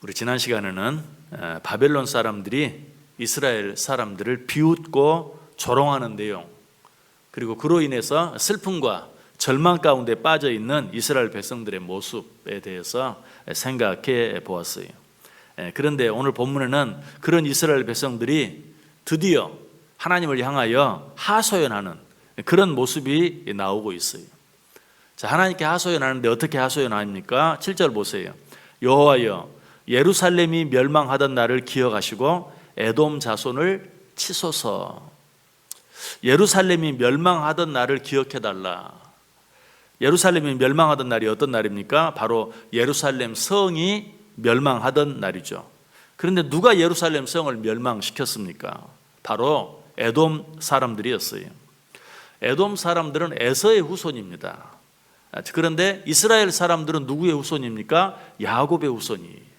우리 지난 시간에는 바벨론 사람들이 이스라엘 사람들을 비웃고 조롱하는 내용, 그리고 그로 인해서 슬픔과 절망 가운데 빠져 있는 이스라엘 백성들의 모습에 대해서 생각해 보았어요. 그런데 오늘 본문에는 그런 이스라엘 백성들이 드디어 하나님을 향하여 하소연하는 그런 모습이 나오고 있어요. 자, 하나님께 하소연하는데 어떻게 하소연합니까? 7절 보세요. 여호와여, 예루살렘이 멸망하던 날을 기억하시고 에돔 자손을 치소서. 예루살렘이 멸망하던 날을 기억해달라. 예루살렘이 멸망하던 날이 어떤 날입니까? 바로 예루살렘 성이 멸망하던 날이죠. 그런데 누가 예루살렘 성을 멸망시켰습니까? 바로 에돔 사람들이었어요. 에돔 사람들은 에서의 후손입니다. 그런데 이스라엘 사람들은 누구의 후손입니까? 야곱의 후손이.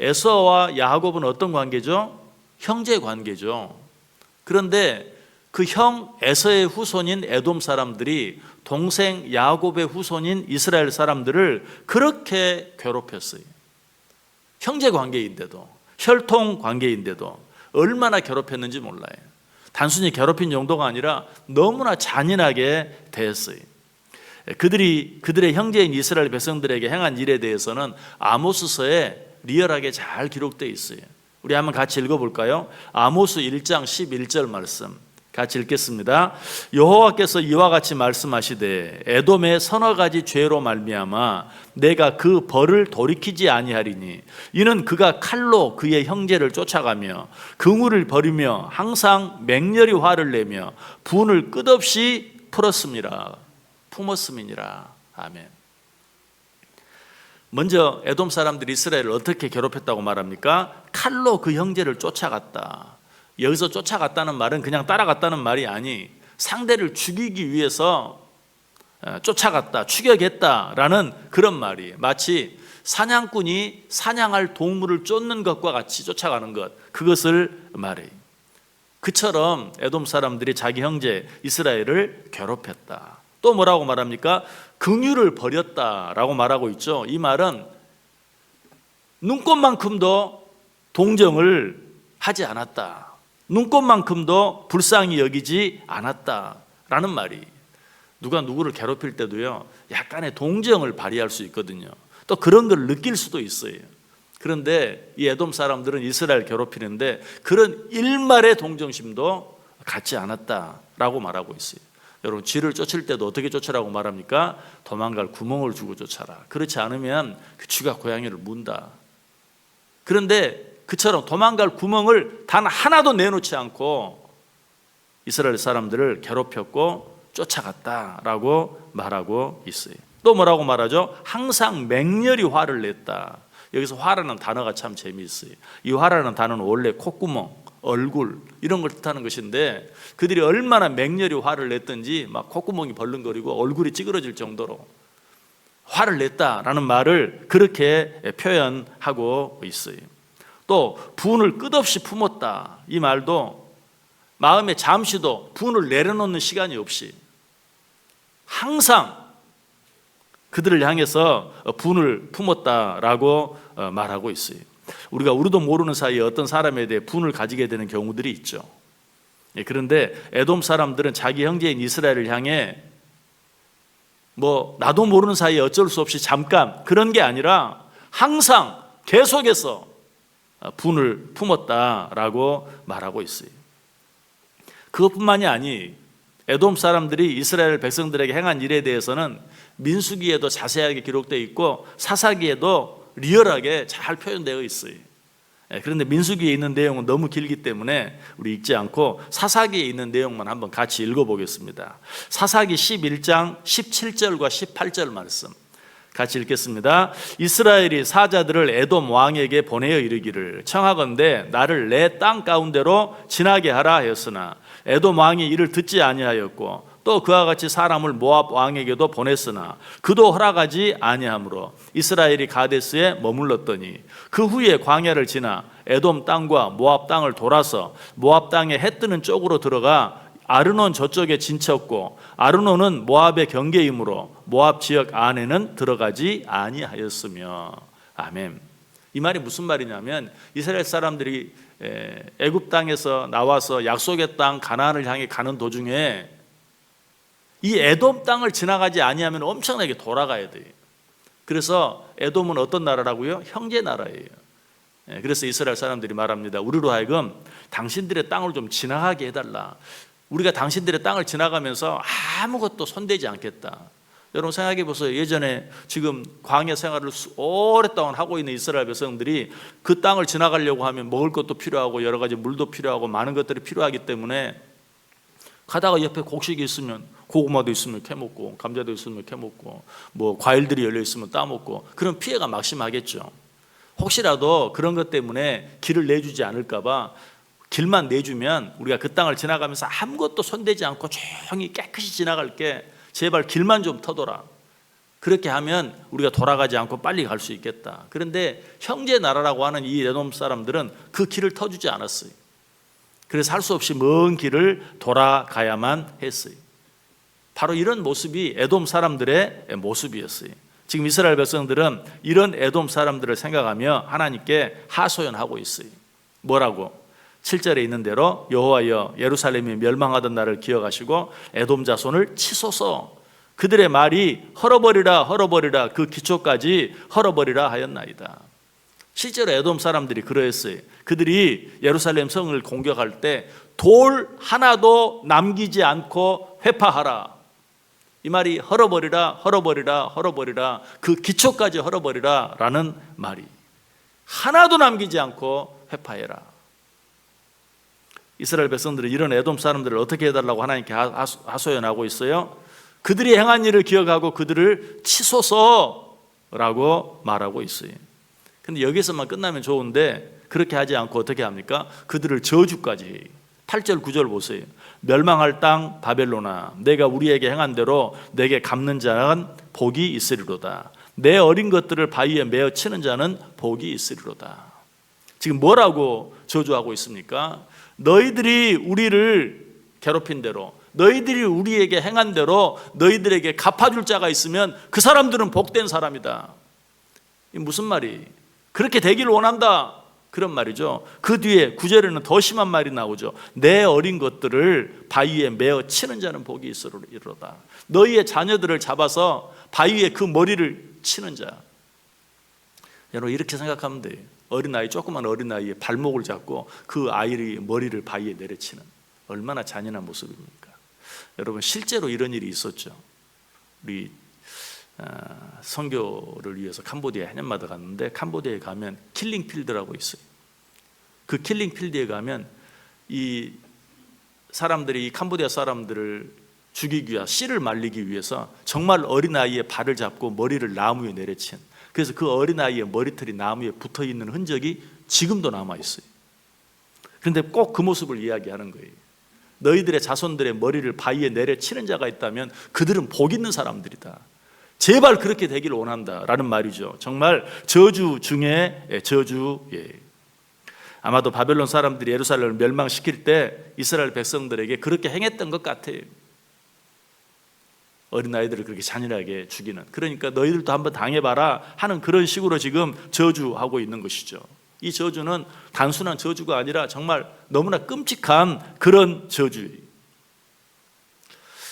에서와 야곱은 어떤 관계죠? 형제 관계죠. 그런데 그 형 에서의 후손인 에돔 사람들이 동생 야곱의 후손인 이스라엘 사람들을 그렇게 괴롭혔어요. 형제 관계인데도, 혈통 관계인데도 얼마나 괴롭혔는지 몰라요. 단순히 괴롭힌 정도가 아니라 너무나 잔인하게 대했어요. 그들의 형제인 이스라엘 백성들에게 행한 일에 대해서는 아모스서에 리얼하게 잘 기록되어 있어요. 우리 한번 같이 읽어볼까요? 아모스 1장 11절 말씀 같이 읽겠습니다. 여호와께서 이와 같이 말씀하시되 에돔의 서너 가지 죄로 말미암아 내가 그 벌을 돌이키지 아니하리니 이는 그가 칼로 그의 형제를 쫓아가며 긍휼을 버리며 항상 맹렬히 화를 내며 분을 끝없이 품었음이니라. 아멘. 먼저 에돔 사람들이 이스라엘을 어떻게 괴롭혔다고 말합니까? 칼로 그 형제를 쫓아갔다. 여기서 쫓아갔다는 말은 그냥 따라갔다는 말이 아니, 상대를 죽이기 위해서 쫓아갔다, 추격했다라는 그런 말이에요. 마치 사냥꾼이 사냥할 동물을 쫓는 것과 같이 쫓아가는 것, 그것을 말해요. 그처럼 에돔 사람들이 자기 형제 이스라엘을 괴롭혔다. 또 뭐라고 말합니까? 긍휼을 버렸다라고 말하고 있죠. 이 말은 눈꽃만큼도 동정을 하지 않았다. 눈꽃만큼도 불쌍히 여기지 않았다라는 말이. 누가 누구를 괴롭힐 때도요, 약간의 동정을 발휘할 수 있거든요. 또 그런 걸 느낄 수도 있어요. 그런데 이 에돔 사람들은 이스라엘 괴롭히는데 그런 일말의 동정심도 갖지 않았다라고 말하고 있어요. 여러분, 쥐를 쫓을 때도 어떻게 쫓으라고 말합니까? 도망갈 구멍을 주고 쫓아라. 그렇지 않으면 그 쥐가 고양이를 문다. 그런데 그처럼 도망갈 구멍을 단 하나도 내놓지 않고 이스라엘 사람들을 괴롭혔고 쫓아갔다라고 말하고 있어요. 또 뭐라고 말하죠? 항상 맹렬히 화를 냈다. 여기서 화라는 단어가 참 재미있어요. 이 화라는 단어는 원래 콧구멍, 얼굴 이런 걸 뜻하는 것인데 그들이 얼마나 맹렬히 화를 냈든지 막 콧구멍이 벌렁거리고 얼굴이 찌그러질 정도로 화를 냈다라는 말을 그렇게 표현하고 있어요. 또 분을 끝없이 품었다. 이 말도 마음에 잠시도 분을 내려놓는 시간이 없이 항상 그들을 향해서 분을 품었다라고 말하고 있어요. 우리도 모르는 사이에 어떤 사람에 대해 분을 가지게 되는 경우들이 있죠. 그런데 에돔 사람들은 자기 형제인 이스라엘을 향해 나도 모르는 사이에 어쩔 수 없이 잠깐 그런 게 아니라 항상 계속해서 분을 품었다라고 말하고 있어요. 그것뿐만이 아니, 에돔 사람들이 이스라엘 백성들에게 행한 일에 대해서는 민수기에도 자세하게 기록되어 있고 사사기에도 리얼하게 잘 표현되어 있어요. 그런데 민수기에 있는 내용은 너무 길기 때문에 우리 읽지 않고 사사기에 있는 내용만 한번 같이 읽어보겠습니다. 사사기 11장 17절과 18절 말씀 같이 읽겠습니다. 이스라엘이 사자들을 에돔 왕에게 보내어 이르기를 청하건대 나를 내 땅 가운데로 지나게 하라 하였으나 에돔 왕이 이를 듣지 아니하였고 또 그와 같이 사람을 모압 왕에게도 보냈으나 그도 허락하지 아니하므로 이스라엘이 가데스에 머물렀더니 그 후에 광야를 지나 에돔 땅과 모압 땅을 돌아서 모압 땅의 해 뜨는 쪽으로 들어가 아르논 저쪽에 진쳤고 아르논은 모압의 경계이므로 모압 지역 안에는 들어가지 아니하였으며. 아멘. 이 말이 무슨 말이냐면 이스라엘 사람들이 애굽 땅에서 나와서 약속의 땅 가나안을 향해 가는 도중에 이 에돔 땅을 지나가지 아니하면 엄청나게 돌아가야 돼요. 그래서 에돔은 어떤 나라라고요? 형제 나라예요. 그래서 이스라엘 사람들이 말합니다. 우리로 하여금 당신들의 땅을 좀 지나가게 해달라. 우리가 당신들의 땅을 지나가면서 아무것도 손대지 않겠다. 여러분 생각해 보세요. 예전에 지금 광야 생활을 오랫동안 하고 있는 이스라엘 백성들이 그 땅을 지나가려고 하면 먹을 것도 필요하고 여러 가지 물도 필요하고 많은 것들이 필요하기 때문에 가다가 옆에 곡식이 있으면 고구마도 있으면 캐먹고 감자도 있으면 캐먹고 뭐 과일들이 열려 있으면 따먹고, 그런 피해가 막심하겠죠. 혹시라도 그런 것 때문에 길을 내주지 않을까 봐 길만 내주면 우리가 그 땅을 지나가면서 아무것도 손대지 않고 조용히 깨끗이 지나갈게, 제발 길만 좀 터둬라. 그렇게 하면 우리가 돌아가지 않고 빨리 갈 수 있겠다. 그런데 형제 나라라고 하는 이 에돔 사람들은 그 길을 터주지 않았어요. 그래서 할 수 없이 먼 길을 돌아가야만 했어요. 바로 이런 모습이 에돔 사람들의 모습이었어요. 지금 이스라엘 백성들은 이런 에돔 사람들을 생각하며 하나님께 하소연하고 있어요. 뭐라고? 7절에 있는 대로 여호와여 예루살렘이 멸망하던 날을 기억하시고 에돔 자손을 치소서. 그들의 말이 헐어버리라 헐어버리라 그 기초까지 헐어버리라 하였나이다. 실제로 에돔 사람들이 그러했어요. 그들이 예루살렘 성을 공격할 때 돌 하나도 남기지 않고 회파하라. 이 말이 헐어버리라 헐어버리라 헐어버리라 그 기초까지 헐어버리라 라는 말이, 하나도 남기지 않고 회파해라. 이스라엘 백성들은 이런 에돔 사람들을 어떻게 해달라고 하나님께 하소연하고 있어요. 그들이 행한 일을 기억하고 그들을 치소서라고 말하고 있어요. 근데 여기서만 끝나면 좋은데 그렇게 하지 않고 어떻게 합니까? 그들을 저주까지. 8절 9절 보세요. 멸망할 땅 바벨론아 내가 우리에게 행한 대로 내게 갚는 자는 복이 있으리로다. 내 어린 것들을 바위에 메어 치는 자는 복이 있으리로다. 지금 뭐라고 저주하고 있습니까? 너희들이 우리를 괴롭힌 대로, 너희들이 우리에게 행한 대로 너희들에게 갚아줄 자가 있으면 그 사람들은 복된 사람이다. 이게 무슨 말이? 그렇게 되기를 원한다, 그런 말이죠. 그 뒤에 9절에는 더 심한 말이 나오죠. 내 어린 것들을 바위에 메어 치는 자는 복이 있으리로다. 너희의 자녀들을 잡아서 바위에 그 머리를 치는 자. 여러분 이렇게 생각하면 돼요. 어린아이, 조그만 어린아이의 발목을 잡고 그 아이의 머리를 바위에 내려치는, 얼마나 잔인한 모습입니까? 여러분 실제로 이런 일이 있었죠. 우리 선교를 위해서 캄보디아에 해년마다 갔는데, 캄보디아에 가면 킬링 필드라고 있어요. 그 킬링 필드에 가면 이 사람들이, 이 캄보디아 사람들을 죽이기 위해, 씨를 말리기 위해서 정말 어린아이의 발을 잡고 머리를 나무에 내려친, 그래서 그 어린아이의 머리털이 나무에 붙어있는 흔적이 지금도 남아있어요. 그런데 꼭 그 모습을 이야기하는 거예요. 너희들의 자손들의 머리를 바위에 내려치는 자가 있다면 그들은 복 있는 사람들이다. 제발 그렇게 되기를 원한다라는 말이죠. 정말 저주 중에 저주예요. 아마도 바벨론 사람들이 예루살렘을 멸망시킬 때 이스라엘 백성들에게 그렇게 행했던 것 같아요. 어린아이들을 그렇게 잔인하게 죽이는, 그러니까 너희들도 한번 당해봐라 하는 그런 식으로 지금 저주하고 있는 것이죠. 이 저주는 단순한 저주가 아니라 정말 너무나 끔찍한 그런 저주예요.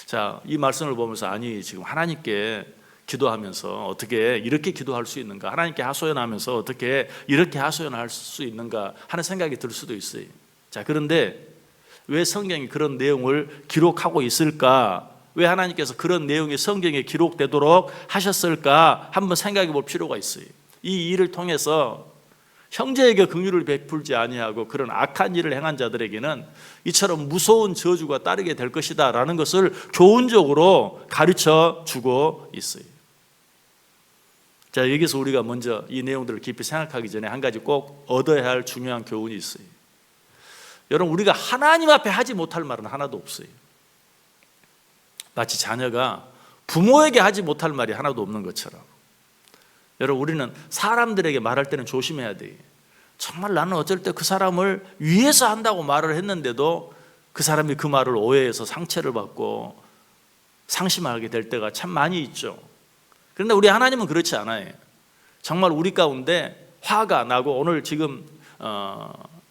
자, 이 말씀을 보면서 아니 지금 하나님께 기도하면서 어떻게 이렇게 기도할 수 있는가, 하나님께 하소연하면서 어떻게 이렇게 하소연할 수 있는가 하는 생각이 들 수도 있어요. 자, 그런데 왜 성경이 그런 내용을 기록하고 있을까? 왜 하나님께서 그런 내용이 성경에 기록되도록 하셨을까? 한번 생각해 볼 필요가 있어요. 이 일을 통해서 형제에게 긍휼을 베풀지 아니하고 그런 악한 일을 행한 자들에게는 이처럼 무서운 저주가 따르게 될 것이다 라는 것을 교훈적으로 가르쳐 주고 있어요. 자, 여기서 우리가 먼저 이 내용들을 깊이 생각하기 전에 한 가지 꼭 얻어야 할 중요한 교훈이 있어요. 여러분, 우리가 하나님 앞에 하지 못할 말은 하나도 없어요. 마치 자녀가 부모에게 하지 못할 말이 하나도 없는 것처럼, 여러분 우리는 사람들에게 말할 때는 조심해야 돼요. 정말 나는 어쩔 때 그 사람을 위해서 한다고 말을 했는데도 그 사람이 그 말을 오해해서 상처를 받고 상심하게 될 때가 참 많이 있죠. 그런데 우리 하나님은 그렇지 않아요. 정말 우리 가운데 화가 나고 오늘 지금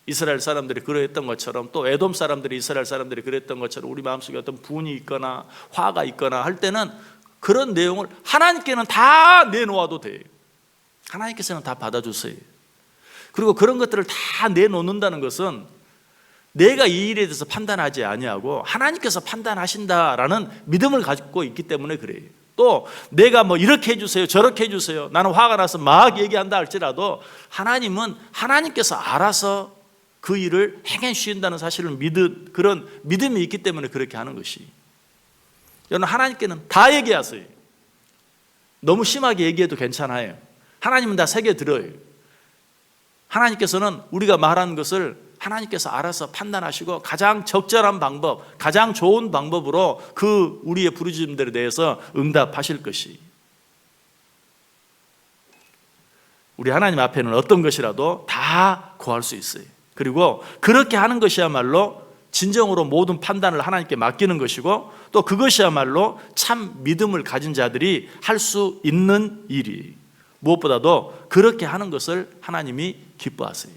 이스라엘 사람들이 그러했던 것처럼 또 에돔 사람들이 이스라엘 사람들이 그랬던 것처럼 우리 마음속에 어떤 분이 있거나 화가 있거나 할 때는 그런 내용을 하나님께는 다 내놓아도 돼요. 하나님께서는 다 받아주세요. 그리고 그런 것들을 다 내놓는다는 것은 내가 이 일에 대해서 판단하지 아니하고 하나님께서 판단하신다라는 믿음을 가지고 있기 때문에 그래요. 또 내가 뭐 이렇게 해주세요 저렇게 해주세요 나는 화가 나서 막 얘기한다 할지라도 하나님은 하나님께서 알아서 그 일을 행해 주신다는 사실을 믿은 그런 믿음이 있기 때문에 그렇게 하는 것이. 여러분 하나님께는 다 얘기하세요. 너무 심하게 얘기해도 괜찮아요. 하나님은 다 새겨들어요. 하나님께서는 우리가 말하는 것을 하나님께서 알아서 판단하시고 가장 적절한 방법, 가장 좋은 방법으로 그 우리의 부르짖음들에 대해서 응답하실 것이. 우리 하나님 앞에는 어떤 것이라도 다 구할 수 있어요. 그리고 그렇게 하는 것이야말로 진정으로 모든 판단을 하나님께 맡기는 것이고 또 그것이야말로 참 믿음을 가진 자들이 할 수 있는 일이에요. 무엇보다도 그렇게 하는 것을 하나님이 기뻐하세요.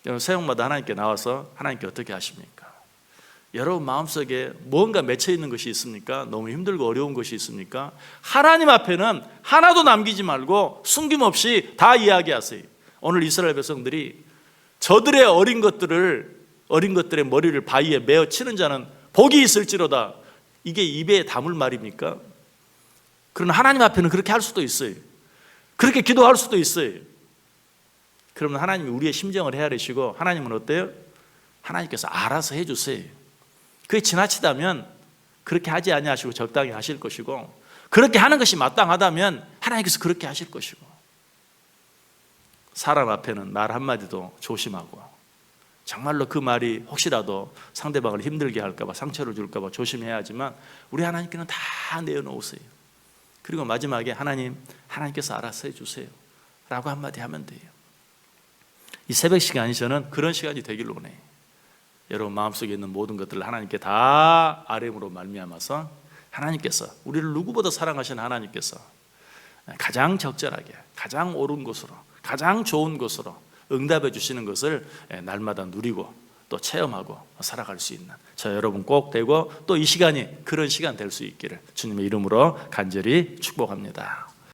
여러분 새벽마다 하나님께 나와서 하나님께 어떻게 하십니까? 여러분 마음속에 뭔가 맺혀 있는 것이 있습니까? 너무 힘들고 어려운 것이 있습니까? 하나님 앞에는 하나도 남기지 말고 숨김없이 다 이야기하세요. 오늘 이스라엘 백성들이 저들의 어린 것들의 머리를 바위에 메어 치는 자는 복이 있을지로다. 이게 입에 담을 말입니까? 그러나 하나님 앞에는 그렇게 할 수도 있어요. 그렇게 기도할 수도 있어요. 그러면 하나님이 우리의 심정을 헤아리시고 하나님은 어때요? 하나님께서 알아서 해주세요. 그게 지나치다면 그렇게 하지 아니하시고 적당히 하실 것이고 그렇게 하는 것이 마땅하다면 하나님께서 그렇게 하실 것이고 사람 앞에는 말 한마디도 조심하고 정말로 그 말이 혹시라도 상대방을 힘들게 할까 봐 상처를 줄까 봐 조심해야 하지만 우리 하나님께는 다 내어놓으세요. 그리고 마지막에 하나님께서 알아서 해주세요 라고 한마디 하면 돼요. 이 새벽 시간이 저는 그런 시간이 되길 원해요. 여러분 마음속에 있는 모든 것들을 하나님께 다 아뢰므로 말미암아서 하나님께서 우리를 누구보다 사랑하시는 하나님께서 가장 적절하게 가장 옳은 것으로 가장 좋은 것으로 응답해 주시는 것을 날마다 누리고 또 체험하고 살아갈 수 있는 저 여러분 꼭 되고 또 이 시간이 그런 시간 될 수 있기를 주님의 이름으로 간절히 축복합니다.